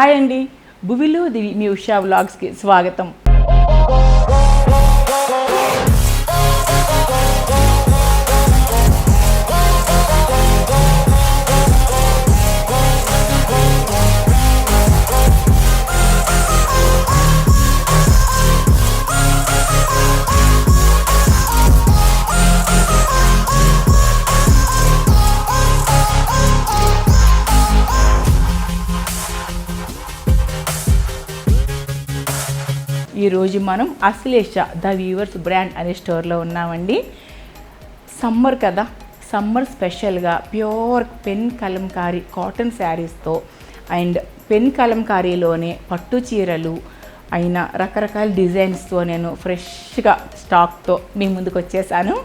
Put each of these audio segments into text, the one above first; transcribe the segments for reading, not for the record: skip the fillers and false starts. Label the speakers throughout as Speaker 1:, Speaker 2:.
Speaker 1: Hi అండి, భువిలో దివి మీ ఉషా వ్లాగ్స్కి స్వాగతం. ఈరోజు మనం అశ్లేష ద వీవర్స్ బ్రాండ్ అనే స్టోర్లో ఉన్నామండి. సమ్మర్ కదా, సమ్మర్ స్పెషల్గా ప్యూర్ పెన్ కలంకారీ కాటన్ శారీస్తో అండ్ పెన్ కలంకారీలోనే పట్టు చీరలు అయిన రకరకాల డిజైన్స్తో నేను ఫ్రెష్గా స్టాక్తో మీ ముందుకు వచ్చేసాను.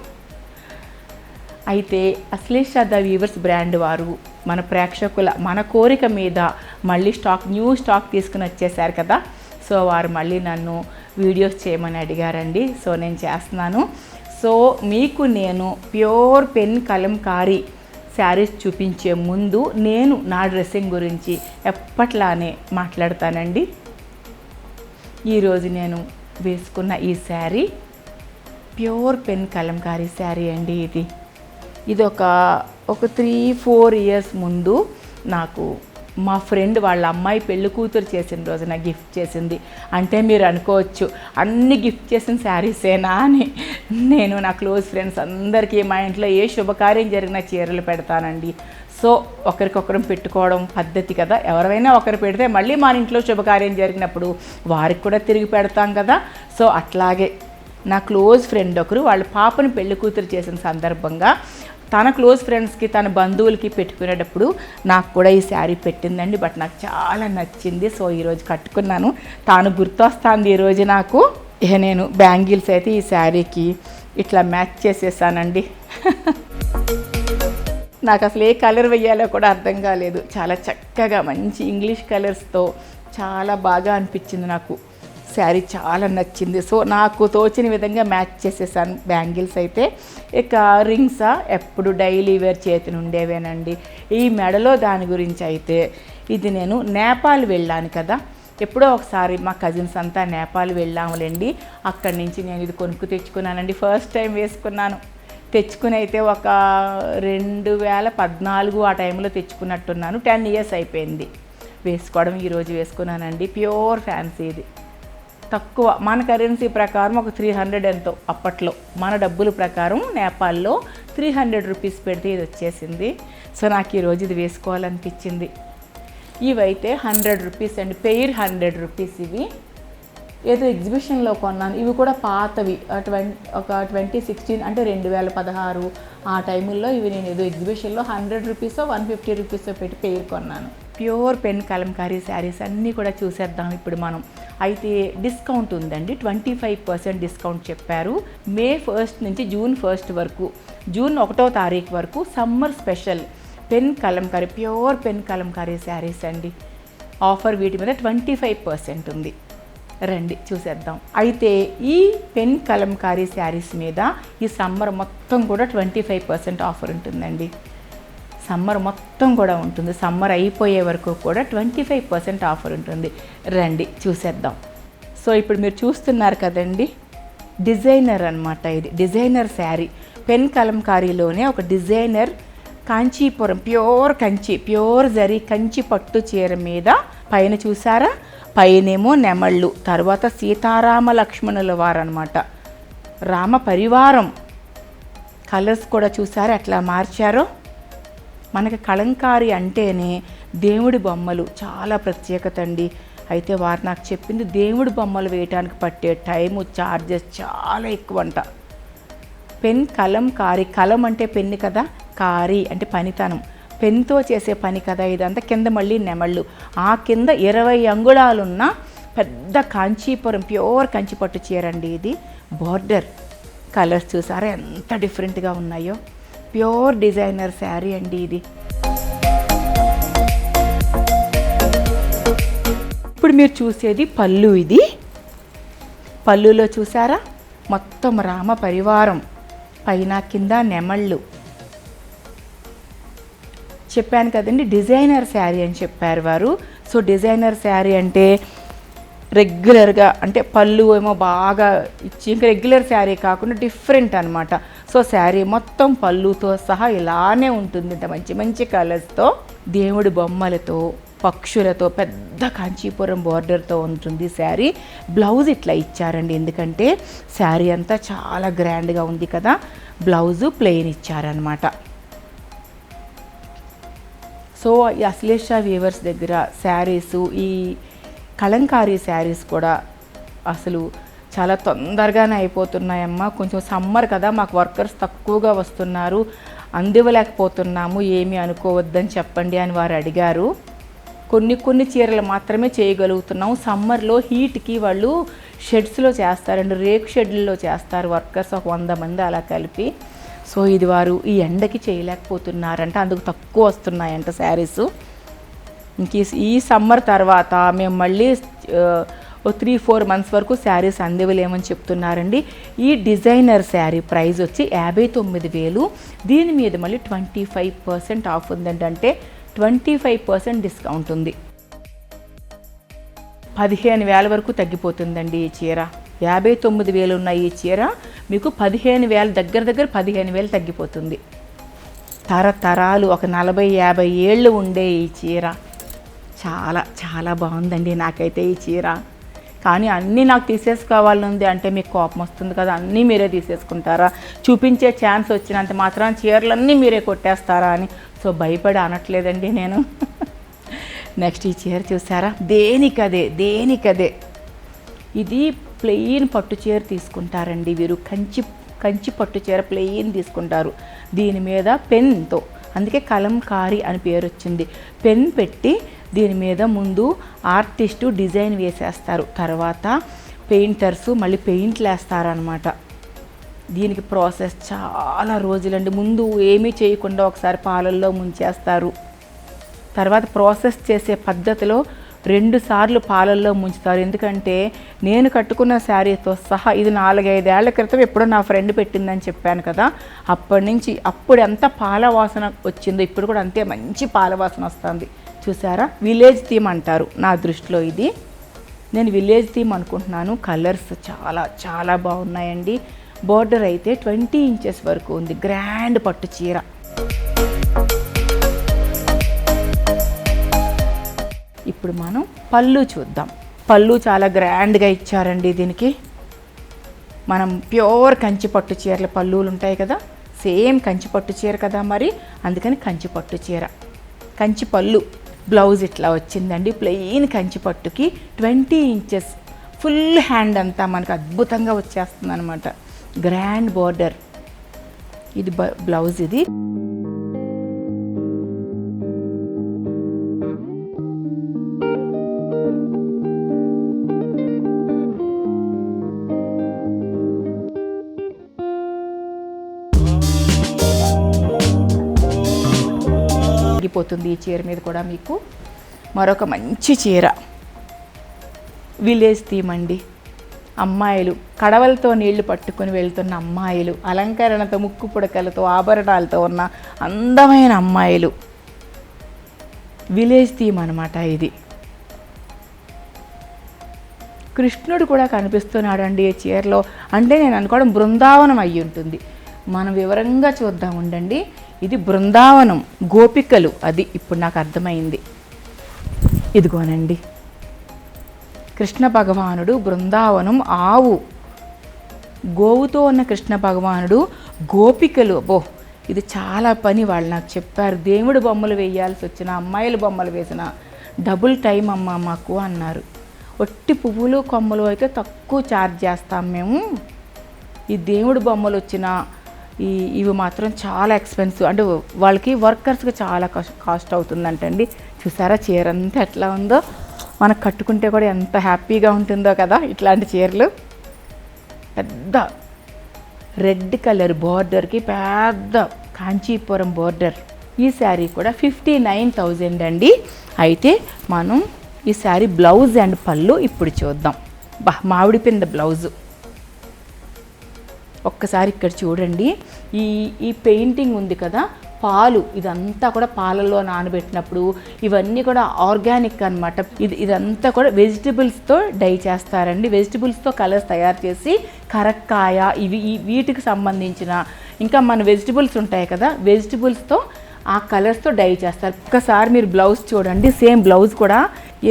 Speaker 1: అయితే అశ్లేష ద వీవర్స్ బ్రాండ్ వారు మన ప్రేక్షకుల మన కోరిక మీద మళ్ళీ న్యూ స్టాక్ తీసుకుని వచ్చేసారు కదా. సో వారు మళ్ళీ నన్ను వీడియోస్ చేయమని అడిగారండి. సో నేను చేస్తున్నాను. సో మీకు నేను ప్యూర్ పెన్ కలంకారీ శారీస్ చూపించే ముందు నేను నా డ్రెస్సింగ్ గురించి ఎప్పట్లానే మాట్లాడతానండి. ఈరోజు నేను వేసుకున్న ఈ శారీ ప్యూర్ పెన్ కలంకారీ శారీ అండి. ఇది ఒక 3-4 ఇయర్స్ ముందు నాకు మా ఫ్రెండ్ వాళ్ళ అమ్మాయి పెళ్లి కూతురు చేసిన రోజున గిఫ్ట్ చేసింది. అంటే మీరు అనుకోవచ్చు అన్ని గిఫ్ట్ చేసిన శారీసేనా అని. నేను నా క్లోజ్ ఫ్రెండ్స్ అందరికీ మా ఇంట్లో ఏ శుభకార్యం జరిగినా చీరలు పెడతానండి. సో ఒకరికొకరం పెట్టుకోవడం పద్ధతి కదా. ఎవరైనా ఒకరు పెడితే మళ్ళీ మన ఇంట్లో శుభకార్యం జరిగినప్పుడు వారికి కూడా తిరిగి పెడతాం కదా. సో అట్లాగే నా క్లోజ్ ఫ్రెండ్ ఒకరు వాళ్ళ పాపని పెళ్లి కూతురు చేసిన సందర్భంగా తన క్లోజ్ ఫ్రెండ్స్కి తన బంధువులకి పెట్టుకునేటప్పుడు నాకు కూడా ఈ శారీ పెట్టిందండి. బట్ నాకు చాలా నచ్చింది. సో ఈరోజు కట్టుకున్నాను. తాను గుర్తొస్తుంది ఈరోజు నాకు. నేను బ్యాంగిల్స్ అయితే ఈ శారీకి ఇట్లా మ్యాచ్ చేసేసానండి. నాకు అసలు ఏ కలర్ వేయాలో కూడా అర్థం కాలేదు. చాలా చక్కగా మంచి ఇంగ్లీష్ కలర్స్తో చాలా బాగా అనిపించింది నాకు. శారీ చాలా నచ్చింది. సో నాకు తోచిన విధంగా మ్యాచ్ చేసేసాను బ్యాంగిల్స్ అయితే. ఇక రింగ్సా ఎప్పుడు డైలీ వేర్ చేతిని ఉండేవేనండి. ఈ మెడలో దాని గురించి అయితే ఇది నేను నేపాల్ వెళ్ళాను కదా. ఎప్పుడో ఒకసారి మా కజిన్స్ అంతా నేపాల్ వెళ్ళాములేండి. అక్కడి నుంచి నేను ఇది కొనుక్కు తెచ్చుకున్నానండి. ఫస్ట్ టైం వేసుకున్నాను. తెచ్చుకుని అయితే ఒక 2014 ఆ టైంలో తెచ్చుకున్నట్టున్నాను. 10 ఇయర్స్ అయిపోయింది వేసుకోవడం. ఈరోజు వేసుకున్నానండి. Pure fancy. ఇది తక్కువ మన కరెన్సీ ప్రకారం ఒక 300 ఎంతో అప్పట్లో మన డబ్బుల ప్రకారం నేపాల్లో 300 రూపీస్ పెడితే ఇది వచ్చేసింది. సో నాకు ఈరోజు ఇది వేసుకోవాలనిపించింది. ఇవైతే 100 రూపీస్ అండి. Pair 100 rupees. ఇవి ఏదో ఎగ్జిబిషన్లో కొన్నాను. ఇవి కూడా పాతవి. ఒక 2016 అంటే 2016 ఆ టైముల్లో ఇవి నేను ఏదో ఎగ్జిబిషన్లో 100 రూపీసో 150 రూపీసో పెట్టి పెయిర్ కొన్నాను. ప్యూర్ పెన్ కలంకారీ శారీస్ అన్నీ కూడా చూసేద్దాం ఇప్పుడు మనం. అయితే డిస్కౌంట్ ఉందండి. 25% డిస్కౌంట్ చెప్పారు. మే 1 నుంచి జూన్ 1 వరకు, జూన్ 1వ తారీఖు వరకు summer special pen Kalamkari pure pen Kalamkari saris అండి. ఆఫర్ వీటి మీద 25% ఉంది. రండి చూసేద్దాం. అయితే ఈ పెన్ కలంకారీ శారీస్ మీద ఈ సమ్మర్ మొత్తం కూడా 25% ఆఫర్ ఉంటుందండి. సమ్మర్ మొత్తం కూడా ఉంటుంది. సమ్మర్ అయిపోయే వరకు కూడా 25% ఆఫర్ ఉంటుంది. రండి చూసేద్దాం. సో ఇప్పుడు మీరు చూస్తున్నారు కదండి, డిజైనర్ అన్నమాట. ఇది డిజైనర్ శారీ. పెన్ కలంకారీలోనే ఒక డిజైనర్ కాంచీపురం ప్యూర్ జరీ కంచి పట్టు చీర మీద పైన చూసారా, పైనేమో నెమళ్ళు, తర్వాత సీతారామ లక్ష్మణుల వారు అనమాట, రామ పరివారం. కలర్స్ కూడా చూసారా ఎట్లా మార్చారో. మనకి కలంకారీ అంటేనే దేవుడి బొమ్మలు చాలా ప్రత్యేకత అండి. అయితే వారు నాకు చెప్పింది దేవుడి బొమ్మలు వేయటానికి పట్టే టైము, చార్జెస్ చాలా ఎక్కువ అంట. పెన్ కలంకారీ, కలం అంటే పెన్ను కదా, కారీ అంటే పనితనం, పెన్తో చేసే పని కదా ఇదంతా. కింద మళ్ళీ నెమళ్ళు, ఆ కింద 20 అంగుళాలున్న పెద్ద కాంచీపురం ప్యూర్ కంచిపట్టు చీరండి. ఇది బార్డర్ కలర్స్ చూసారా ఎంత డిఫరెంట్గా ఉన్నాయో. ప్యూర్ డిజైనర్ శారీ అండి ఇది. ఇప్పుడు మీరు చూసేది పళ్ళు. ఇది పళ్ళులో చూసారా మొత్తం రామ పరివారం, పైన కింద నెమళ్ళు. చెప్పాను కదండి డిజైనర్ శారీ అని చెప్పారు వారు. సో డిజైనర్ శారీ అంటే రెగ్యులర్గా అంటే పళ్ళు ఏమో బాగా ఇచ్చి ఇంకా రెగ్యులర్ శారీ కాకుండా డిఫరెంట్ అనమాట. సో శారీ మొత్తం పళ్ళుతో సహా ఇలానే ఉంటుంది, ఇంత మంచి మంచి కలర్స్తో, దేవుడి బొమ్మలతో, పక్షులతో, పెద్ద కాంచీపురం బోర్డర్తో ఉంటుంది శారీ. బ్లౌజ్ ఇట్లా ఇచ్చారండి, ఎందుకంటే శారీ అంతా చాలా గ్రాండ్గా ఉంది కదా, బ్లౌజు ప్లెయిన్ ఇచ్చారనమాట. సో ఈ అశ్లేష వీవర్స్ దగ్గర శారీసు, ఈ కలంకారీ శారీస్ కూడా అసలు చాలా తొందరగానే అయిపోతున్నాయమ్మా. కొంచెం సమ్మర్ కదా, మాకు వర్కర్స్ తక్కువగా వస్తున్నారు, అందివ్వలేకపోతున్నాము, ఏమీ అనుకోవద్దని చెప్పండి అని వారు అడిగారు. కొన్ని చీరలు మాత్రమే చేయగలుగుతున్నాము. సమ్మర్లో హీట్కి వాళ్ళు షెడ్స్లో చేస్తారండి, రేకు షెడ్లలో చేస్తారు వర్కర్స్, ఒక 100 మంది అలా కలిపి. సో ఇది వారు ఈ ఎండకి చేయలేకపోతున్నారంట, అందుకు తక్కువ వస్తున్నాయంట శారీసు. ఇంక ఈ సమ్మర్ తర్వాత మేము మళ్ళీ 3-4 మంత్స్ వరకు శారీస్ అందివ్వలేమని చెప్తున్నారండి. ఈ డిజైనర్ శారీ ప్రైస్ వచ్చి 59,000. దీని మీద మళ్ళీ 25% ఆఫ్ ఉందండి, అంటే 25% డిస్కౌంట్ ఉంది. 15,000 వరకు తగ్గిపోతుందండి ఈ చీర. 59,000 ఉన్న ఈ చీర మీకు 15,000 దగ్గర 15,000 తగ్గిపోతుంది. తరతరాలు ఒక 40-50 ఏళ్ళు ఉండే ఈ చీర చాలా చాలా బాగుందండి నాకైతే ఈ చీర. కానీ అన్నీ నాకు తీసేసుకోవాలని అంటే మీకు కోపం వస్తుంది కదా, అన్నీ మీరే తీసేసుకుంటారా, చూపించే ఛాన్స్ వచ్చినంత మాత్రం చీరలన్నీ మీరే కొట్టేస్తారా అని. సో భయపడి అనట్లేదండి నేను. నెక్స్ట్ ఈ చీర చూసారా, దేనికదే ఇది ప్లెయిన్ పట్టు చీర తీసుకుంటారండి వీరు, కంచి పట్టు చీర ప్లెయిన్ తీసుకుంటారు. దీని మీద పెన్తో, అందుకే కలంకారీ అని పేరు వచ్చింది. పెన్ పెట్టి దీని మీద ముందు ఆర్టిస్టు డిజైన్ వేసేస్తారు, తర్వాత పెయింటర్సు మళ్ళీ పెయింట్లు వేస్తారనమాట. దీనికి ప్రాసెస్ చాలా రోజులండి. ముందు ఏమీ చేయకుండా ఒకసారి పాలల్లో ముంచేస్తారు, తర్వాత ప్రాసెస్ చేసే పద్ధతిలో 2 సార్లు పాలల్లో ముంచుతారు. ఎందుకంటే నేను కట్టుకున్న శారీతో సహా ఇది 4-5 ఏళ్ల క్రితం ఎప్పుడో నా ఫ్రెండ్ పెట్టిందని చెప్పాను కదా, అప్పటి నుంచి అప్పుడు ఎంత పాల వాసన వచ్చిందో ఇప్పుడు కూడా అంతే మంచి పాల వాసన వస్తుంది. చూసారా, విలేజ్ థీమ్ అంటారు నా దృష్టిలో ఇది. నేను విలేజ్ థీమ్ అనుకుంటున్నాను. కలర్స్ చాలా చాలా బాగున్నాయండి. బోర్డర్ అయితే 20 ఇంచెస్ వరకు ఉంది, గ్రాండ్ పట్టు చీర. ఇప్పుడు మనం పళ్ళు చూద్దాం. పళ్ళు చాలా గ్రాండ్గా ఇచ్చారండి దీనికి. మనం ప్యూర్ కంచి పట్టు చీరల పళ్ళులు ఉంటాయి కదా, సేమ్ కంచి పట్టు చీర కదా మరి, అందుకని కంచి పట్టు చీర, కంచి పళ్ళు. బ్లౌజ్ ఇట్లా వచ్చిందండి, ప్లెయిన్ కంచి పట్టుకి 20 ఇంచెస్ ఫుల్ హ్యాండ్ అంతా మనకు అద్భుతంగా వచ్చేస్తుంది అనమాట. గ్రాండ్ బోర్డర్ ఇది బ్లౌజ్. ఇది పోతుంది. ఈ చీర మీద కూడా మీకు మరొక మంచి చీర, విలేజ్ థీమ్ అండి. అమ్మాయిలు కడవలతో నీళ్లు పట్టుకొని వెళ్తున్న అమ్మాయిలు, అలంకరణతో ముక్కు పుడకలతో ఆభరణాలతో ఉన్న అందమైన అమ్మాయిలు, విలేజ్ థీమ్ అనమాట ఇది. కృష్ణుడు కూడా కనిపిస్తున్నాడండి ఈ చీరలో, అంటే నేను అనుకోవడం బృందావనం అయ్యి ఉంటుంది. మనం వివరంగా చూద్దాం ఉండండి. ఇది బృందావనం, గోపికలు, అది ఇప్పుడు నాకు అర్థమైంది. ఇదిగోనండి కృష్ణ భగవానుడు, బృందావనం ఆవు, గోవుతో ఉన్న కృష్ణ భగవానుడు, గోపికలు. అబ్బో ఇది చాలా పని, వాళ్ళు నాకు చెప్పారు. దేవుడు బొమ్మలు వేయాల్సి వచ్చిన, అమ్మాయిల బొమ్మలు వేసిన డబుల్ టైం అమ్మ మాకు అన్నారు. ఒట్టి పువ్వులు కొమ్మలు అయితే తక్కువ ఛార్జ్ చేస్తాం మేము, ఈ దేవుడు బొమ్మలు వచ్చిన ఇవి మాత్రం చాలా ఎక్స్పెన్సివ్, అంటే వాళ్ళకి వర్కర్స్కి చాలా కాస్ట్ అవుతుందంటండి. చూసారా చీర అంతా ఎట్లా ఉందో, మనకు కట్టుకుంటే కూడా ఎంత హ్యాపీగా ఉంటుందో కదా ఇట్లాంటి చీరలు. పెద్ద రెడ్ కలర్ బోర్డర్కి పెద్ద కాంచీపురం బోర్డర్. ఈ శారీ కూడా 59,000 అండి. అయితే మనం ఈ శారీ బ్లౌజ్ అండ్ పళ్ళు ఇప్పుడు చూద్దాం. మామిడి పింద బ్లౌజు ఒక్కసారి ఇక్కడ చూడండి. ఈ పెయింటింగ్ ఉంది కదా, పాలు, ఇదంతా కూడా పాలల్లో నానబెట్టినప్పుడు ఇవన్నీ కూడా ఆర్గానిక్ అనమాట. ఇదంతా కూడా వెజిటబుల్స్తో డై చేస్తారండి. వెజిటబుల్స్తో కలర్స్ తయారు చేసి కరక్కాయ వీటికి సంబంధించిన ఇంకా మన వెజిటబుల్స్ ఉంటాయి కదా, వెజిటబుల్స్తో ఆ కలర్స్తో డై చేస్తారు. ఒక్కసారి మీరు బ్లౌజ్ చూడండి, సేమ్ బ్లౌజ్ కూడా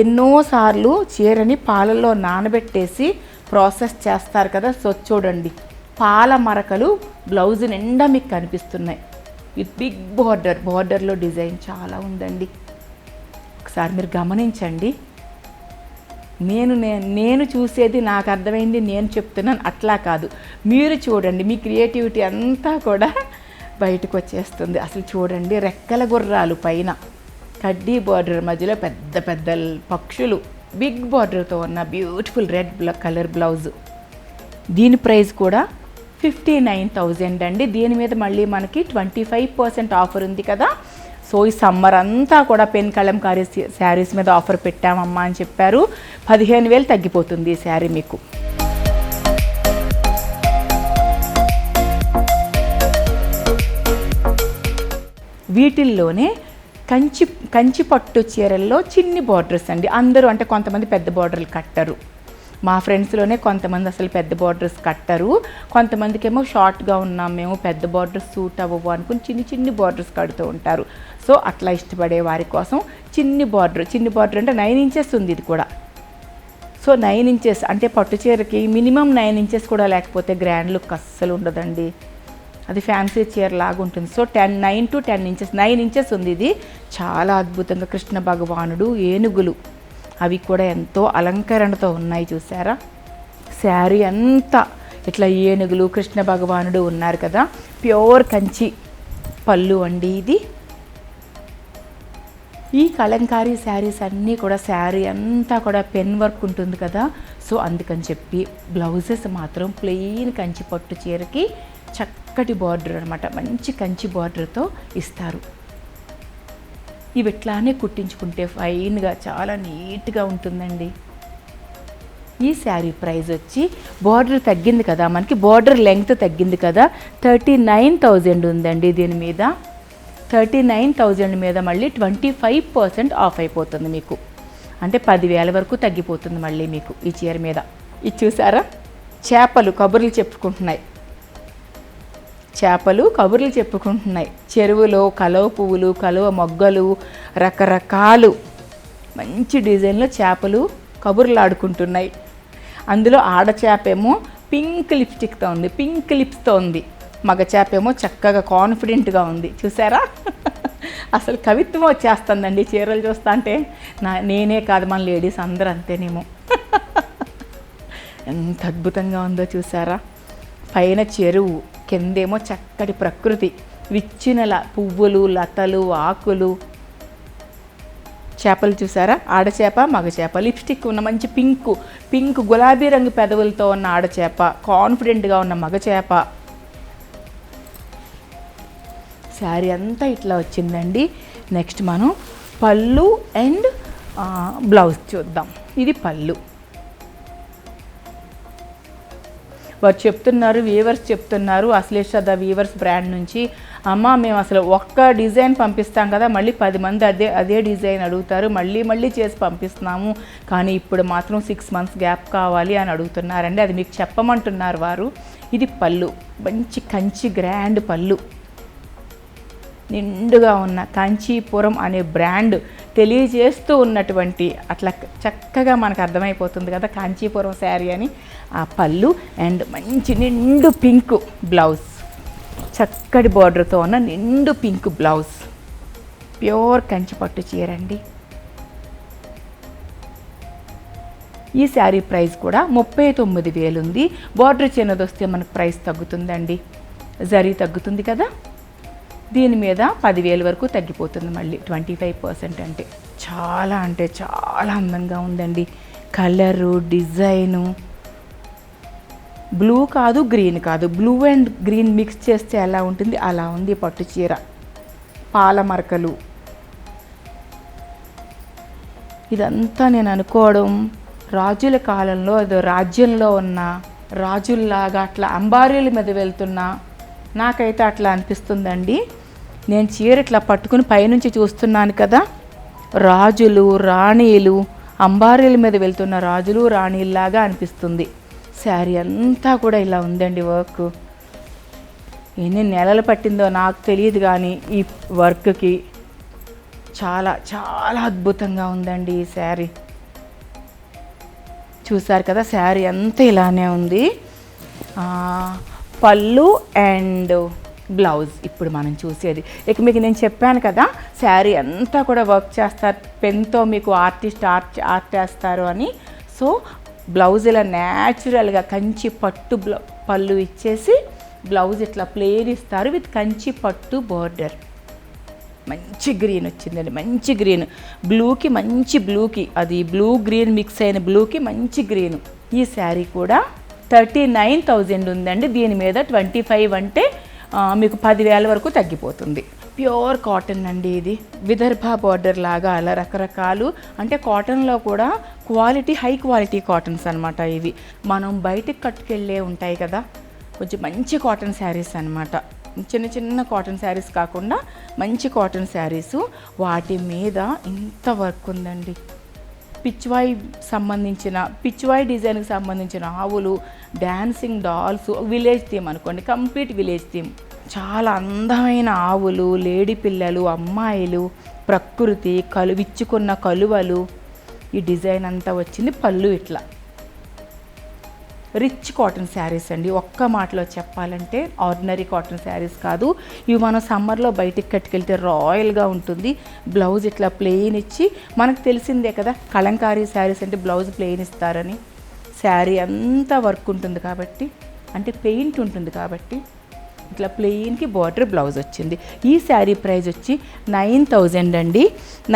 Speaker 1: ఎన్నోసార్లు చీరని పాలల్లో నానబెట్టేసి ప్రాసెస్ చేస్తారు కదా. సో చూడండి, పాల మరకలు బ్లౌజ్ నిండా మీకు కనిపిస్తున్నాయి. ఇది బిగ్ బార్డర్లో డిజైన్ చాలా ఉందండి. ఒకసారి మీరు గమనించండి. నేను చూసేది నాకు అర్థమైంది, నేను చెప్తున్నాను, అట్లా కాదు. మీరు చూడండి, మీ క్రియేటివిటీ అంతా కూడా బయటకు వచ్చేస్తుంది. అసలు చూడండి, రెక్కల గుర్రాలు పైన కడ్డీ బార్డర్ మధ్యలో పెద్ద పెద్ద పక్షులు, బిగ్ బార్డర్తో ఉన్న బ్యూటిఫుల్ రెడ్ కలర్ బ్లౌజ్. దీని ప్రైస్ కూడా 59,000 అండి. దీని మీద మళ్ళీ మనకి 25% ఆఫర్ ఉంది కదా. సో ఈ సమ్మర్ అంతా కూడా పెన్ కలంకారీ శారీస్ మీద ఆఫర్ పెట్టామమ్మా అని చెప్పారు. 15,000 తగ్గిపోతుంది ఈ శారీ మీకు. వీటిల్లోనే కంచి పట్టు చీరల్లో చిన్ని బార్డర్స్ అండి. అందరూ అంటే కొంతమంది పెద్ద బార్డర్లు కట్టరు. మా ఫ్రెండ్స్లోనే కొంతమంది అసలు పెద్ద బార్డర్స్ కట్టరు. కొంతమందికి ఏమో షార్ట్గా ఉన్నాం మేము, పెద్ద బార్డర్స్ సూట్ అవ్వవు అనుకుని చిన్ని బార్డర్స్ కడుతూ ఉంటారు. సో అట్లా ఇష్టపడే వారి కోసం చిన్ని బార్డర్ అంటే 9 ఇంచెస్ ఉంది ఇది కూడా. సో 9 ఇంచెస్ అంటే పట్టు చీరకి మినిమం 9 ఇంచెస్ కూడా లేకపోతే గ్రాండ్ లుక్ అస్సలు ఉండదండి. అది ఫ్యాన్సీ చీర లాగా ఉంటుంది. సో 9 to 10 ఇంచెస్ 9 ఇంచెస్ ఉంది ఇది. చాలా అద్భుతంగా కృష్ణ భగవానుడు, ఏనుగులు అవి కూడా ఎంతో అలంకరణతో ఉన్నాయి చూసారా. శారీ అంతా ఇట్లా ఏనుగులు, కృష్ణ భగవానుడు ఉన్నారు కదా. ప్యూర్ కంచి పళ్ళు అండి ఇది. ఈ కలంకారీ శారీస్ అన్నీ కూడా శారీ అంతా కూడా పెన్ వర్క్ ఉంటుంది కదా. సో అందుకని చెప్పి బ్లౌజెస్ మాత్రం ప్లెయిన్ కంచి పట్టు చీరకి చక్కటి బార్డర్ అనమాట, మంచి కంచి బార్డర్తో ఇస్తారు. ఇవి ఇట్లానే కుట్టించుకుంటే ఫైన్గా చాలా నీట్గా ఉంటుందండి. ఈ శారీ ప్రైస్ వచ్చి బార్డర్ తగ్గింది కదా, మనకి బార్డర్ లెంగ్త్ తగ్గింది కదా, 39,000 ఉందండి. దీని మీద 39,000 మీద మళ్ళీ 25% ఆఫ్ అయిపోతుంది మీకు. అంటే 10,000 వరకు తగ్గిపోతుంది మళ్ళీ మీకు ఈ చీర మీద. ఇది చూసారా, చేపలు కబుర్లు చెప్పుకుంటున్నాయి. చెరువులో కలువ పువ్వులు, కలువ మొగ్గలు, రకరకాలు మంచి డిజైన్లో చేపలు కబుర్లు ఆడుకుంటున్నాయి. అందులో ఆడచేపేమో పింక్ లిప్స్టిక్తో ఉంది, పింక్ లిప్స్తో ఉంది. మగ చేపేమో చక్కగా కాన్ఫిడెంట్గా ఉంది. చూసారా, అసలు కవిత్వం వచ్చేస్తుందండి చీరలు చూస్తా అంటే. నేనే కాదు, మన లేడీస్ అందరూ అంతేనేమో. ఎంత అద్భుతంగా ఉందో చూసారా. పైన చెరువు, కిందేమో చక్కటి ప్రకృతి, విచ్చినల పువ్వులు, లతలు, ఆకులు. చేపలు చూసారా, ఆడచేప మగచేప. లిప్స్టిక్ ఉన్న మంచి పింక్ గులాబీ రంగు పెదవులతో ఉన్న ఆడచేప, కాన్ఫిడెంట్గా ఉన్న మగచేప. శారీ అంతా ఇట్లా వచ్చిందండి. నెక్స్ట్ మనం పళ్ళు అండ్ బ్లౌజ్ చూద్దాం. ఇది పళ్ళు. వారు చెప్తున్నారు, వీవర్స్ చెప్తున్నారు, అశ్లేష వీవర్స్ బ్రాండ్ నుంచి, అమ్మ మేము అసలు ఒక్క డిజైన్ పంపిస్తాం కదా, మళ్ళీ 10 మంది అదే డిజైన్ అడుగుతారు, మళ్ళీ చేసి పంపిస్తున్నాము, కానీ ఇప్పుడు మాత్రం 6 months గ్యాప్ కావాలి అని అడుగుతున్నారండి. అది మీకు చెప్పమంటున్నారు వారు. ఇది పళ్ళు, మంచి కంచి గ్రాండ్ పళ్ళు, నిండుగా ఉన్న కాంచీపురం అనే బ్రాండ్ తెలియజేస్తూ ఉన్నటువంటి, అట్లా చక్కగా మనకు అర్థమైపోతుంది కదా కాంచీపురం శారీ అని. ఆ పళ్ళు అండ్ మంచి నిండు పింక్ బ్లౌజ్, చక్కటి బార్డర్తో ఉన్న నిండు పింక్ బ్లౌజ్, ప్యూర్ కంచి పట్టు చీర అండి. ఈ శారీ ప్రైస్ కూడా 39,000 ఉంది. బార్డర్ చిన్నది వస్తే మనకు ప్రైస్ తగ్గుతుందండి, జరీ తగ్గుతుంది కదా. దీని మీద 10,000 వరకు తగ్గిపోతుంది మళ్ళీ 25%. అంటే చాలా అందంగా ఉందండి. కలరు, డిజైను, బ్లూ కాదు గ్రీన్ కాదు, బ్లూ అండ్ గ్రీన్ మిక్స్ చేస్తే ఎలా ఉంటుంది అలా ఉంది పట్టు చీర. పాల మరకలు, ఇదంతా నేను అనుకోవడం రాజుల కాలంలో ఏదో రాజ్యంలో ఉన్న రాజుల్లాగా అట్లా అంబారీల మీద వెళ్తున్నా, నాకైతే అట్లా అనిపిస్తుందండి. నేను చీర ఇట్లా పట్టుకుని పైనుంచి చూస్తున్నాను కదా, రాజులు రాణీలు అంబారీల మీద వెళ్తున్న రాజులు రాణీల్లాగా అనిపిస్తుంది. శారీ అంతా కూడా ఇలా ఉందండి. వర్క్ ఎన్ని నెలలు పట్టిందో నాకు తెలియదు, కానీ ఈ వర్క్కి చాలా చాలా అద్భుతంగా ఉందండి ఈ శారీ. చూసారు కదా, శారీ అంతా ఇలానే ఉంది. పళ్ళు అండ్ బ్లౌజ్ ఇప్పుడు మనం చూసేది. ఇక మీకు నేను చెప్పాను కదా, శారీ అంతా కూడా వర్క్ చేస్తారు, పెన్తో మీకు ఆర్ట్ చేస్తారు అని. సో బ్లౌజ్ ఇలా న్యాచురల్గా కంచి పట్టు పళ్ళు ఇచ్చేసి బ్లౌజ్ ఇట్లా ప్లేన్ ఇస్తారు విత్ కంచి పట్టు బోర్డర్. మంచి గ్రీన్ వచ్చిందండి, మంచి గ్రీన్, బ్లూకి మంచి బ్లూకి, అది బ్లూ గ్రీన్ మిక్స్ అయిన బ్లూకి మంచి గ్రీను. ఈ శారీ కూడా 39,000 ఉందండి. దీని మీద 25 అంటే మీకు 10,000 వరకు తగ్గిపోతుంది. ప్యూర్ కాటన్ అండి ఇది. విదర్భ బార్డర్ లాగా అలా రకరకాలు, అంటే కాటన్లో కూడా క్వాలిటీ, హై క్వాలిటీ కాటన్స్ అనమాట ఇవి. మనం బయటికి కట్టుకెళ్ళే ఉంటాయి కదా, కొంచెం మంచి కాటన్ శారీస్ అనమాట. చిన్న చిన్న కాటన్ శారీస్ కాకుండా మంచి కాటన్ శారీసు. వాటి మీద ఇంత వర్క్ ఉందండి. పిచ్వాయ్ డిజైన్కి సంబంధించిన ఆవులు, డాన్సింగ్ డాల్స్, విలేజ్ థీమ్ అనుకోండి, కంప్లీట్ విలేజ్ థీమ్. చాలా అందమైన ఆవులు, లేడీ పిల్లలు, అమ్మాయిలు, ప్రకృతి, విచ్చుకున్న కలువలు, ఈ డిజైన్ అంతా వచ్చింది. పళ్ళు ఇట్లా రిచ్ కాటన్ శారీస్ అండి. ఒక్క మాటలో చెప్పాలంటే ఆర్డినరీ కాటన్ శారీస్ కాదు ఇవి. మనం సమ్మర్లో బయటికి కట్టుకెళ్తే రాయల్గా ఉంటుంది. బ్లౌజ్ ఇట్లా ప్లెయిన్ ఇచ్చి, మనకు తెలిసిందే కదా కలంకారీ శారీస్ అంటే బ్లౌజ్ ప్లెయిన్ ఇస్తారని. శారీ అంతా వర్క్ ఉంటుంది కాబట్టి, అంటే పెయింట్ ఉంటుంది కాబట్టి ఇట్లా ప్లెయిన్కి బార్డర్ బ్లౌజ్ వచ్చింది. ఈ శారీ ప్రైస్ వచ్చి 9,000 అండి.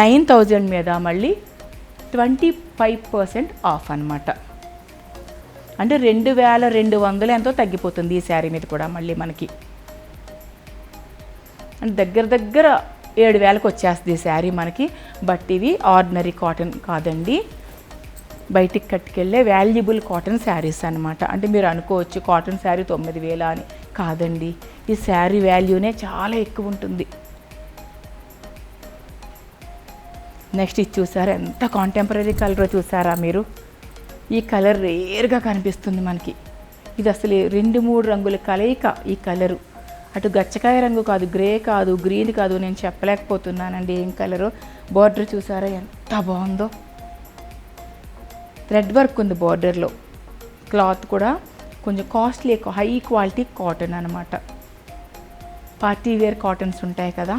Speaker 1: 9,000 మీద మళ్ళీ 25% ఆఫ్ అనమాట. అంటే 2,200 ఎంతో తగ్గిపోతుంది ఈ శారీ మీద కూడా మళ్ళీ మనకి. అంటే దగ్గర 7,000కి వచ్చేస్తుంది ఈ శారీ మనకి. బట్ ఇవి ఆర్డినరీ కాటన్ కాదండి, బయటికి కట్టుకెళ్ళే వాల్యుబుల్ కాటన్ శారీస్ అనమాట. అంటే మీరు అనుకోవచ్చు కాటన్ శారీ 9,000 అని. కాదండి, ఈ శారీ వాల్యూనే చాలా ఎక్కువ ఉంటుంది. నెక్స్ట్ ఇది చూసారా, ఎంత కాంటెంపరీ కలర్ చూసారా మీరు? ఈ కలర్ రేర్గా కనిపిస్తుంది మనకి. ఇది అసలు 2-3 రంగుల కలయిక ఈ కలరు. అటు గచ్చకాయ రంగు కాదు, గ్రే కాదు, గ్రీన్ కాదు, నేను చెప్పలేకపోతున్నానండి ఏం కలరు. బార్డర్ చూసారా ఎంత బాగుందో, థ్రెడ్ వర్క్ ఉంది బార్డర్లో. క్లాత్ కూడా కొంచెం కాస్ట్లీ, హై క్వాలిటీ కాటన్ అనమాట. పార్టీ వేర్ కాటన్స్ ఉంటాయి కదా,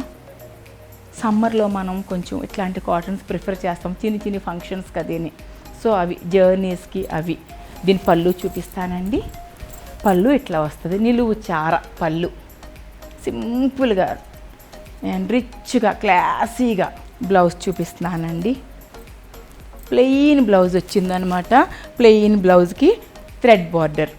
Speaker 1: సమ్మర్లో మనం కొంచెం ఇట్లాంటి కాటన్స్ ప్రిఫర్ చేస్తాం, చిన్ని ఫంక్షన్స్ కదేని. సో అవి జర్నీస్కి అవి. దీని పళ్ళు చూపిస్తానండి. పళ్ళు ఇట్లా వస్తుంది, నిలువు చార పళ్ళు, సింపుల్గా అండ్ రిచ్గా క్లాసీగా. బ్లౌజ్ చూపిస్తున్నానండి. ప్లెయిన్ బ్లౌజ్ వచ్చిందనమాట. ప్లెయిన్ బ్లౌజ్కి థ్రెడ్ బార్డర్.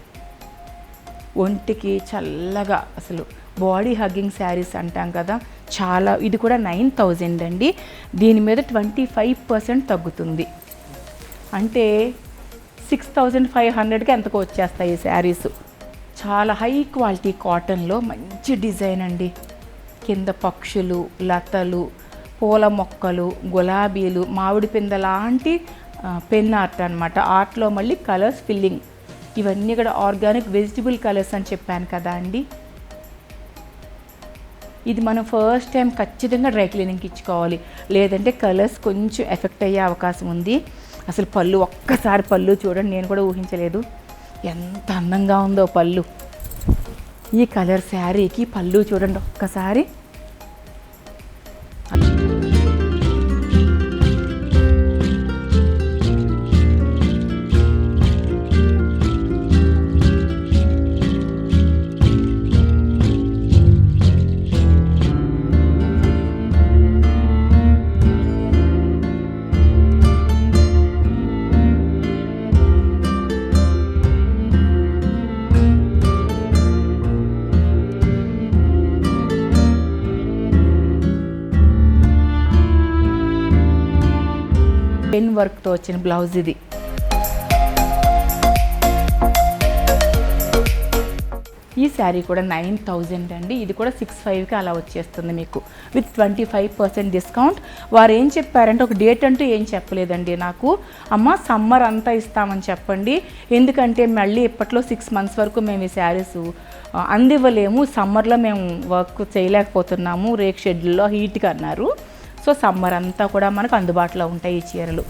Speaker 1: ఒంటికి చల్లగా, అసలు బాడీ హగ్గింగ్ శారీస్ అంటాం కదా, చాలా. ఇది కూడా 9,000 అండి. దీని మీద 25% తగ్గుతుంది. అంటే 6,500కి ఎంతకు వచ్చేస్తాయి ఈ శారీస్. చాలా హై క్వాలిటీ కాటన్లో మంచి డిజైన్ అండి. కింద పక్షులు, లతలు, పూల మొక్కలు, గులాబీలు, మామిడి పింద లాంటి పెన్ ఆర్ట్ అనమాట. ఆర్ట్లో మళ్ళీ కలర్స్ ఫిల్లింగ్, ఇవన్నీ కూడా ఆర్గానిక్ వెజిటబుల్ కలర్స్ అని చెప్పాను కదా అండి. ఇది మనం ఫస్ట్ టైం ఖచ్చితంగా డ్రై క్లీనింగ్కి ఇచ్చుకోవాలి, లేదంటే కలర్స్ కొంచెం ఎఫెక్ట్ అయ్యే అవకాశం ఉంది. అసలు పళ్ళు, ఒక్కసారి పళ్ళు చూడండి, నేను కూడా ఊహించలేదు ఎంత అందంగా ఉందో పళ్ళు. ఈ కలర్ శారీకి పళ్ళు చూడండి ఒక్కసారి. పెన్ వర్క్తో వచ్చిన బ్లౌజ్ ఇది. ఈ శారీ కూడా 9000 అండి. ఇది కూడా 65కి అలా వచ్చేస్తుంది మీకు విత్ 25% డిస్కౌంట్. వారు ఏం చెప్పారంటే ఒక డేట్ అంటూ ఏం చెప్పలేదండి నాకు. అమ్మ సమ్మర్ అంతా ఇస్తామని చెప్పండి, ఎందుకంటే మళ్ళీ ఇప్పట్లో 6 months వరకు మేము ఈ శారీస్ అందివ్వలేము, సమ్మర్లో మేము వర్క్ చేయలేకపోతున్నాము, రేక్ షెడ్యూల్లో హీట్గా అన్నారు. సో సమ్మర్ అంతా కూడా మనకు అందుబాటులో ఉంటాయి ఈ చీరలు.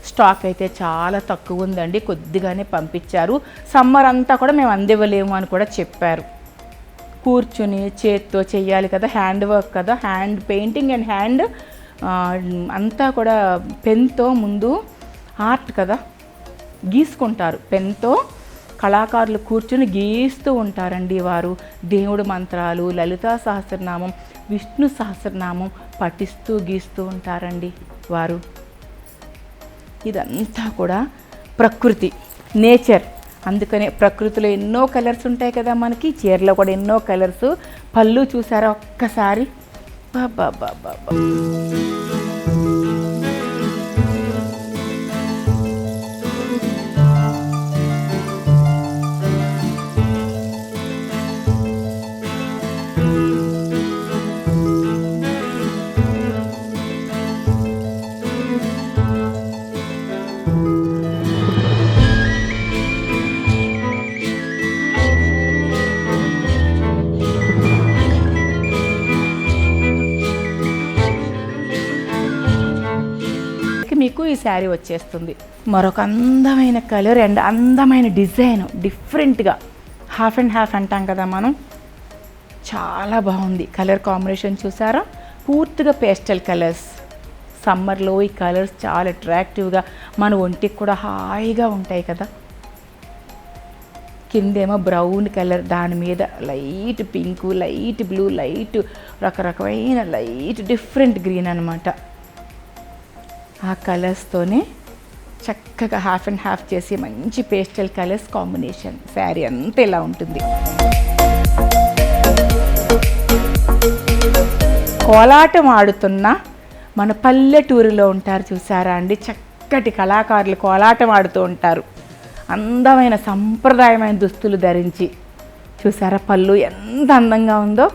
Speaker 1: స్టాక్ అయితే చాలా తక్కువ ఉందండి, కొద్దిగానే పంపించారు. సమ్మర్ అంతా కూడా మేము అందివ్వలేము అని కూడా చెప్పారు. కూర్చుని చేత్తో చెయ్యాలి కదా, హ్యాండ్ వర్క్ కదా, హ్యాండ్ పెయింటింగ్ అండ్ హ్యాండ్ అంతా కూడా పెన్తో ముందు ఆర్ట్ కదా, గీసుకుంటారు పెన్తో. కళాకారులు కూర్చుని గీస్తూ ఉంటారండి వారు. దేవుడు మంత్రాలు, లలితా సహస్రనామం, విష్ణు సహస్రనామం పఠిస్తూ గీస్తూ ఉంటారండి వారు. ఇదంతా కూడా ప్రకృతి, నేచర్. అందుకనే ప్రకృతిలో ఎన్నో కలర్స్ ఉంటాయి కదా మనకి, చీరలో కూడా ఎన్నో కలర్స్. పళ్ళు చూసారా ఒక్కసారి, బాబా బాబా. మీకు ఈ శారీ వచ్చేస్తుంది. మరొక అందమైన కలర్ అండ్ అందమైన డిజైన్, డిఫరెంట్గా హాఫ్ అండ్ హాఫ్ అంటాం కదా మనం, చాలా బాగుంది. కలర్ కాంబినేషన్ చూసారా, పూర్తిగా పేస్టల్ కలర్స్. సమ్మర్లో ఈ కలర్స్ చాలా అట్రాక్టివ్గా మన ఒంటికి కూడా హాయిగా ఉంటాయి కదా. కిందేమో బ్రౌన్ కలర్, దాని మీద light pink, light blue, light రకరకమైన లైట్ డిఫరెంట్ గ్రీన్ అనమాట. ఆ కలర్స్తోనే చక్కగా హాఫ్ అండ్ హాఫ్ చేసి మంచి పేస్టల్ కలర్స్ కాంబినేషన్. శారీ అంతా ఇలా ఉంటుంది. కోలాటం ఆడుతున్న మన పల్లెటూరులో ఉంటారు చూసారా అండి, చక్కటి కళాకారులు కోలాటం ఆడుతూ ఉంటారు. అందమైన సంప్రదాయమైన దుస్తులు ధరించి చూసారా, పళ్ళు ఎంత అందంగా ఉందో.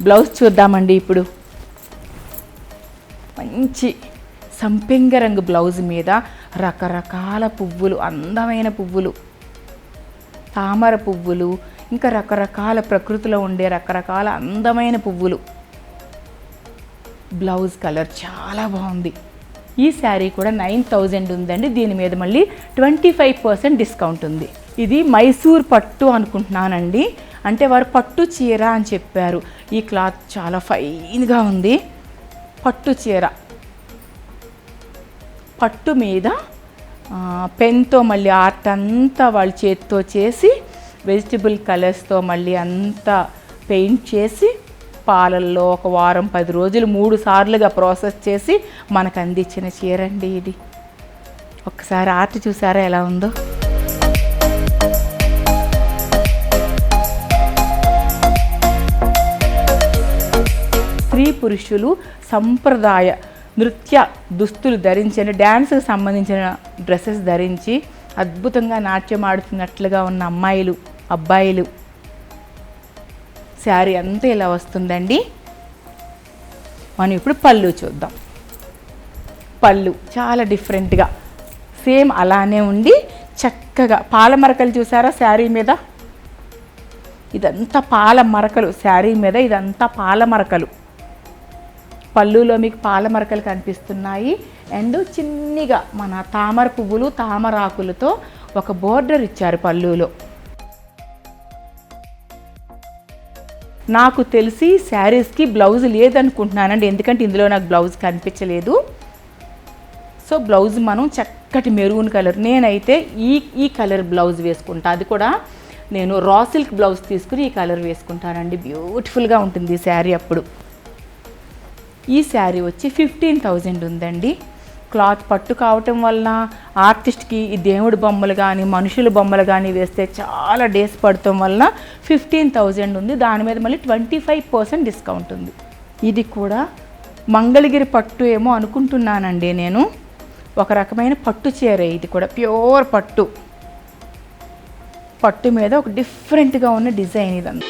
Speaker 1: బ్లౌజ్ చూద్దామండి ఇప్పుడు. మంచి సంపెంగ రంగు బ్లౌజ్ మీద రకరకాల పువ్వులు, అందమైన పువ్వులు, తామర పువ్వులు, ఇంకా రకరకాల ప్రకృతిలో ఉండే రకరకాల అందమైన పువ్వులు. బ్లౌజ్ కలర్ చాలా బాగుంది. ఈ శారీ కూడా 9000 ఉందండి. దీని మీద మళ్ళీ 25% డిస్కౌంట్ ఉంది. ఇది మైసూర్ పట్టు అనుకుంటున్నానండి, అంటే వారు పట్టు చీర అని చెప్పారు. ఈ క్లాత్ చాలా ఫైన్గా ఉంది. పట్టు చీర, పట్టు మీద పెన్తో మళ్ళీ ఆర్ట్ అంతా వాళ్ళ చేతితో చేసి వెజిటబుల్ కలర్స్తో మళ్ళీ అంతా పెయింట్ చేసి పాలల్లో ఒక వారం 10 రోజులు 3 సార్లుగా ప్రాసెస్ చేసి మనకు అందించిన చీర అండి ఇది. ఒక్కసారి ఆర్ట్ చూసారా ఎలా ఉందో. స్త్రీ పురుషులు సంప్రదాయ నృత్య దుస్తులు ధరించిన, డ్యాన్స్కి సంబంధించిన డ్రెస్సెస్ ధరించి అద్భుతంగా నాట్యం ఆడుతున్నట్లుగా ఉన్న అమ్మాయిలు, అబ్బాయిలు. శారీ అంతా ఇలా వస్తుందండి. మనం ఇప్పుడు పళ్ళు చూద్దాం. పళ్ళు చాలా డిఫరెంట్గా సేమ్ అలానే ఉండి చక్కగా పాల మరకలు చూసారా శారీ మీద. ఇదంతా పాల మరకలు శారీ మీద, ఇదంతా పాల మరకలు. పళ్ళులో మీకు పాల మరకలు కనిపిస్తున్నాయి. అండ్ చిన్నగా మన తామర పువ్వులు, తామరాకులతో ఒక బోర్డర్ ఇచ్చారు పళ్ళులో. నాకు తెలిసి శారీస్కి బ్లౌజ్ లేదనుకుంటున్నానండి, ఎందుకంటే ఇందులో నాకు బ్లౌజ్ కనిపించలేదు. సో బ్లౌజ్ మనం చక్కటి మెరూన్ కలర్, నేనైతే ఈ కలర్ బ్లౌజ్ వేసుకుంటా. అది కూడా నేను రా సిల్క్ బ్లౌజ్ తీసుకుని ఈ కలర్ వేసుకుంటానండి. బ్యూటిఫుల్గా ఉంటుంది ఈ శారీ. అప్పుడు ఈ శారీ వచ్చి 15000 ఉందండి. క్లాత్ పట్టు కావటం వలన ఆర్టిస్ట్కి ఈ దేవుడి బొమ్మలు కానీ మనుషుల బొమ్మలు కానీ వేస్తే చాలా డేస్ పడటం వలన 15000 ఉంది. దాని మీద మళ్ళీ 25% డిస్కౌంట్ ఉంది. ఇది కూడా మంగళగిరి పట్టు ఏమో అనుకుంటున్నానండి నేను. ఒక రకమైన పట్టు చీర ఇది కూడా, ప్యూర్ పట్టు. పట్టు మీద ఒక డిఫరెంట్గా ఉన్న డిజైన్ ఇదంతా.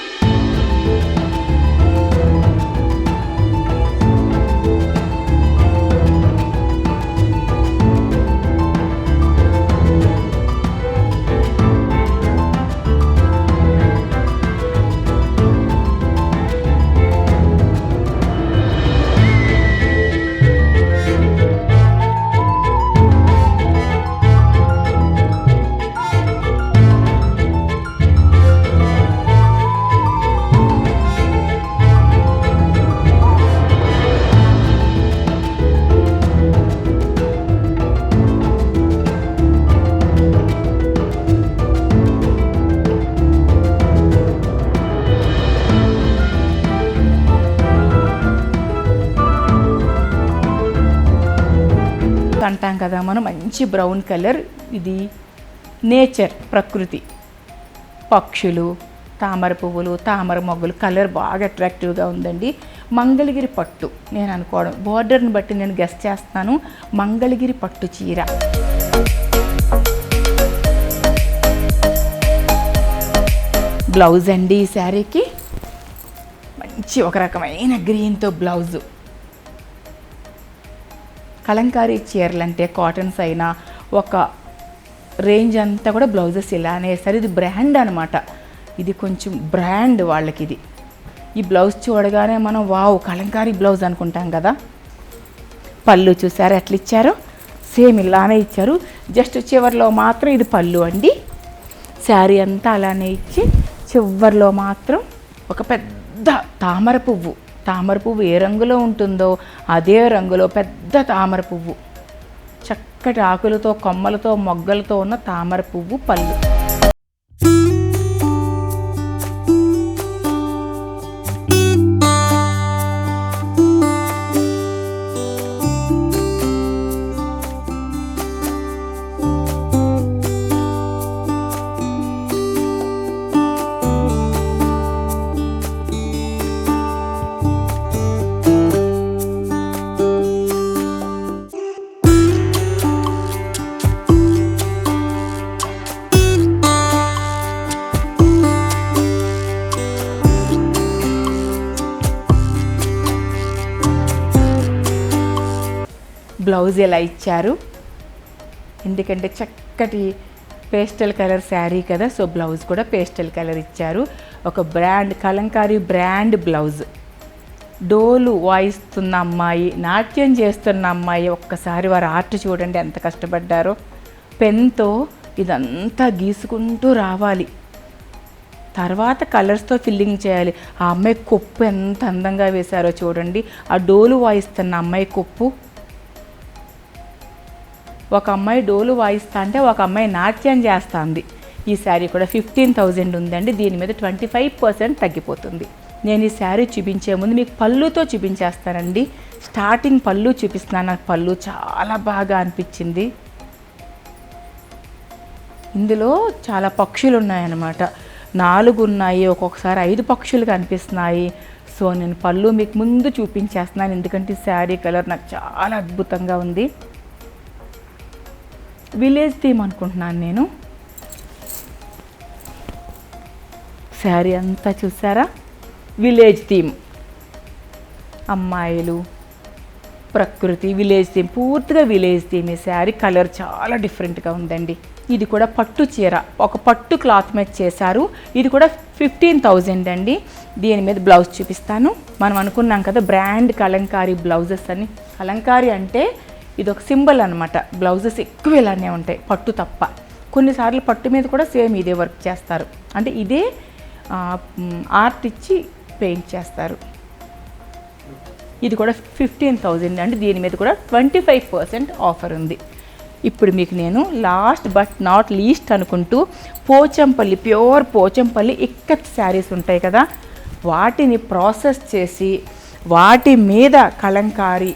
Speaker 1: అంటాం కదా మనం, మంచి బ్రౌన్ కలర్. ఇది నేచర్, ప్రకృతి, పక్షులు, తామర పువ్వులు, తామర మొగ్గలు, కలర్ బాగా అట్రాక్టివ్గా ఉందండి. మంగళగిరి పట్టు నేను అనుకోవడం, బోర్డర్ని బట్టి నేను గెస్ చేస్తాను, మంగళగిరి పట్టు చీర. బ్లౌజ్ అండి ఈ శారీకి మంచి ఒక రకమైన గ్రీన్తో బ్లౌజు. కలంకారీ చీరలు అంటే కాటన్స్ అయినా ఒక రేంజ్ అంతా కూడా బ్లౌజెస్ ఇలానే వేస్తారు. ఇది బ్రాండ్ అనమాట, ఇది కొంచెం బ్రాండ్ వాళ్ళకి. ఇది ఈ బ్లౌజ్ చూడగానే మనం వావ్ కలంకారీ బ్లౌజ్ అనుకుంటాం కదా. పళ్ళు చూసారు ఎట్లా ఇచ్చారో, సేమ్ ఇలానే ఇచ్చారు. జస్ట్ చివరిలో మాత్రం ఇది పళ్ళు అండి. శారీ అంతా అలానే ఇచ్చి చివరిలో మాత్రం ఒక పెద్ద తామర పువ్వు. తామర పువ్వు ఏ రంగులో ఉంటుందో అదే రంగులో పెద్ద తామర పువ్వు, చక్కటి ఆకులతో కొమ్మలతో మొగ్గలతో ఉన్న తామర పువ్వు పళ్ళు. బ్లౌజ్ ఎలా ఇచ్చారు, ఎందుకంటే చక్కటి పేస్టల్ కలర్ శారీ కదా, సో బ్లౌజ్ కూడా పేస్టల్ కలర్ ఇచ్చారు. ఒక బ్రాండ్ కలంకారీ బ్రాండ్ బ్లౌజ్. డోలు వాయిస్తున్న అమ్మాయి, నాట్యం చేస్తున్న అమ్మాయి, ఒక్కసారి వారి ఆర్ట్ చూడండి ఎంత కష్టపడ్డారో. పెన్తో ఇదంతా గీసుకుంటూ రావాలి, తర్వాత కలర్స్తో ఫిల్లింగ్ చేయాలి. ఆ అమ్మాయి కొప్పు ఎంత అందంగా వేశారో చూడండి. ఆ డోలు వాయిస్తున్న అమ్మాయి కొప్పు, ఒక అమ్మాయి డోలు వాయిస్తా అంటే ఒక అమ్మాయి నాట్యం చేస్తుంది. ఈ శారీ కూడా 15,000 ఉందండి. దీని మీద 25% తగ్గిపోతుంది. నేను ఈ శారీ చూపించే ముందు మీకు పళ్ళుతో చూపించేస్తానండి. స్టార్టింగ్ పళ్ళు చూపిస్తున్నాను. నాకు పళ్ళు చాలా బాగా అనిపించింది. ఇందులో చాలా పక్షులు ఉన్నాయన్నమాట, 4 ఉన్నాయి, ఒక్కొక్కసారి 5 పక్షులు కనిపిస్తున్నాయి. సో నేను పళ్ళు మీకు ముందు చూపించేస్తున్నాను, ఎందుకంటే ఈ శారీ కలర్ నాకు చాలా అద్భుతంగా ఉంది. విలేజ్ థీమ్ అనుకుంటున్నాను నేను. శారీ అంతా చూసారా, విలేజ్ థీమ్, అమ్మాయిలు, ప్రకృతి, విలేజ్ థీమ్, పూర్తిగా విలేజ్ థీమ్. ఈ శారీ కలర్ చాలా డిఫరెంట్గా ఉందండి. ఇది కూడా పట్టు చీర, ఒక పట్టు క్లాత్ మీద చేశారు. ఇది కూడా 15,000 అండి. దీని మీద బ్లౌజ్ చూపిస్తాను. మనం అనుకున్నాం కదా బ్రాండ్ కలంకారీ బ్లౌజెస్ అని. కలంకారీ అంటే ఇది ఒక సింబల్ అనమాట. బ్లౌజెస్ ఎక్కువ ఇలానే ఉంటాయి, పట్టు తప్ప. కొన్నిసార్లు పట్టు మీద కూడా సేమ్ ఇదే వర్క్ చేస్తారు, అంటే ఇదే ఆర్ట్ ఇచ్చి పెయింట్ చేస్తారు. ఇది కూడా 15,000 అండి. దీని మీద కూడా 25% ఆఫర్ ఉంది. ఇప్పుడు మీకు నేను లాస్ట్ బట్ నాట్ లీస్ట్ అనుకుంటూ పోచంపల్లి, ప్యూర్ పోచంపల్లి ఇక్కత్ శారీస్ ఉంటాయి కదా, వాటిని ప్రాసెస్ చేసి వాటి మీద కలంకారీ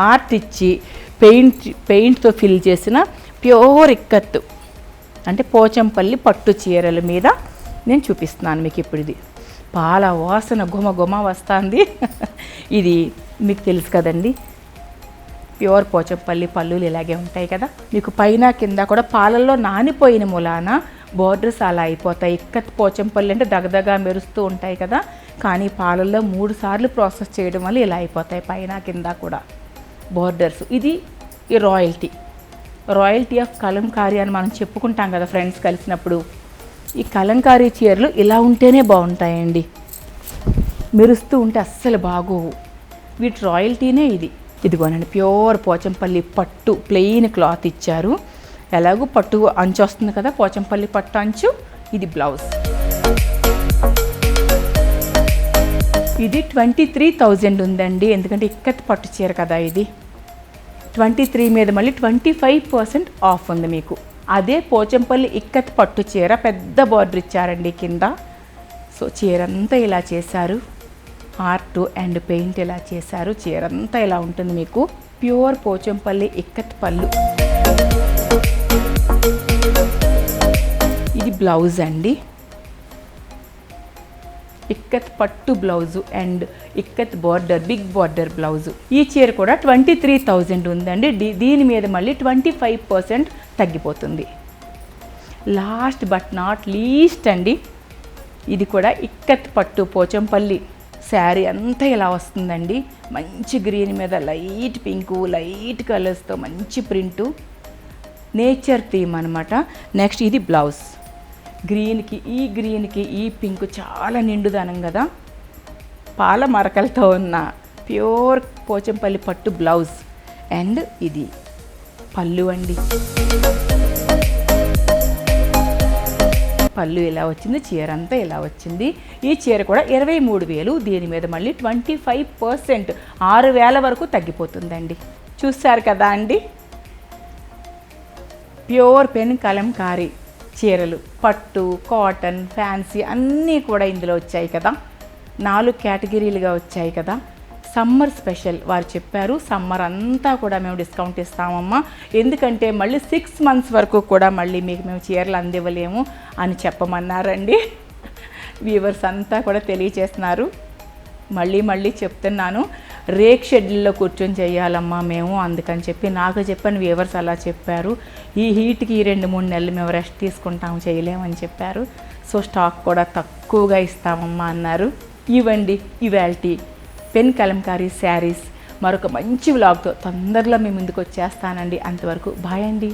Speaker 1: ఆర్ట్ ఇచ్చి పెయింట్తో ఫిల్ చేసిన ప్యూర్ ఇక్కత్తు అంటే పోచంపల్లి పట్టు చీరల మీద నేను చూపిస్తున్నాను మీకు. ఇప్పుడు ఇది పాల వాసన గుమ గుమ వస్తుంది. ఇది మీకు తెలుసు కదండి, ప్యూర్ పోచంపల్లి పళ్ళులు ఇలాగే ఉంటాయి కదా. మీకు పైన కింద కూడా పాలల్లో నానిపోయిన మూలాన బోర్డర్స్ అలా అయిపోతాయి. ఇక్కత్ పోచంపల్లి అంటే దగదగా మెరుస్తూ ఉంటాయి కదా, కానీ పాలల్లో 3 సార్లు ప్రాసెస్ చేయడం వల్ల ఇలా అయిపోతాయి పైన కింద కూడా బోర్డర్స్. ఇది ఈ రాయల్టీ ఆఫ్ కలంకారీ అని మనం చెప్పుకుంటాం కదా ఫ్రెండ్స్ కలిసినప్పుడు. ఈ కలంకారీ చీరలు ఇలా ఉంటేనే బాగుంటాయండి, మెరుస్తూ ఉంటే అస్సలు బాగోవు. వీటి రాయల్టీనే ఇది. ఇదిగోనండి ప్యూర్ పోచంపల్లి పట్టు ప్లెయిన్ క్లాత్ ఇచ్చారు. ఎలాగూ పట్టు అంచు వస్తుంది కదా, పోచంపల్లి పట్టు అంచు. ఇది బ్లౌజ్. ఇది 23,000 ఉందండి, ఎందుకంటే ఇక్కత్ పట్టు చీర కదా ఇది. 23 మీద మళ్ళీ 25% ఆఫ్ ఉంది మీకు. అదే పోచంపల్లి ఇక్కత్ పట్టు చీర పెద్ద బార్డర్ ఇచ్చారండి కింద. సో చీరంతా ఇలా చేశారు, ఆర్ట్ అండ్ పెయింట్ ఇలా చేశారు. చీరంతా ఇలా ఉంటుంది మీకు. ప్యూర్ పోచంపల్లి ఇక్కత్ పళ్ళు. ఇది బ్లౌజ్ అండి, ఇక్కత్ పట్టు blouse and ikat border, big border blouse. ఈ చీర కూడా 23,000 ఉందండి. దీని మీద మళ్ళీ 25% తగ్గిపోతుంది. లాస్ట్ బట్ నాట్ లీస్ట్ అండి, ఇది కూడా ఇక్కత్ పట్టు పోచంపల్లి శారీ అంతా ఇలా వస్తుందండి. మంచి గ్రీన్ మీద లైట్ పింకు, లైట్ కలర్స్తో మంచి ప్రింటు, నేచర్ థీమ్ అనమాట. నెక్స్ట్ ఇది బ్లౌజ్. గ్రీన్కి ఈ పింక్ చాలా నిండుదనం కదా, పాల మరకలతో ఉన్న ప్యూర్ పోచంపల్లి పట్టు బ్లౌజ్. అండ్ ఇది పళ్ళు అండి, పళ్ళు ఇలా వచ్చింది, చీర అంతా ఇలా వచ్చింది. ఈ చీర కూడా 23,000. దీని మీద మళ్ళీ 25% 6,000 వరకు తగ్గిపోతుందండి. చూస్తారు కదా అండి, ప్యూర్ పెన్ కలంకారీ చీరలు, పట్టు, కాటన్, ఫ్యాన్సీ అన్నీ కూడా ఇందులో వచ్చాయి కదా. 4 కేటగిరీలుగా వచ్చాయి కదా. సమ్మర్ స్పెషల్ వారు చెప్పారు, సమ్మర్ అంతా కూడా మేము డిస్కౌంట్ ఇస్తామమ్మా, ఎందుకంటే మళ్ళీ 6 months వరకు కూడా మళ్ళీ మీకు మేము చీరలు అందివ్వలేము అని చెప్పమన్నారండి. వ్యూవర్స్ అంతా కూడా తెలియచేస్తున్నారు. మళ్ళీ చెప్తున్నాను, రేక్ షెడ్యూల్లో కూర్చొని చేయాలమ్మా మేము, అందుకని చెప్పి నాకు చెప్పని వ్యూవర్స్ అలా చెప్పారు. ఈ హీట్కి 2-3 నెలలు మేము రెస్ట్ తీసుకుంటాము, చేయలేమని చెప్పారు. సో స్టాక్ కూడా తక్కువగా ఇస్తామమ్మా అన్నారు. ఇవ్వండి ఇవాల్టి పెన్ కలంకారీ శారీస్. మరొక మంచి వ్లాగ్తో తొందరలో మీ ముందుకు వచ్చేస్తానండి. అంతవరకు బాయ్ అండి.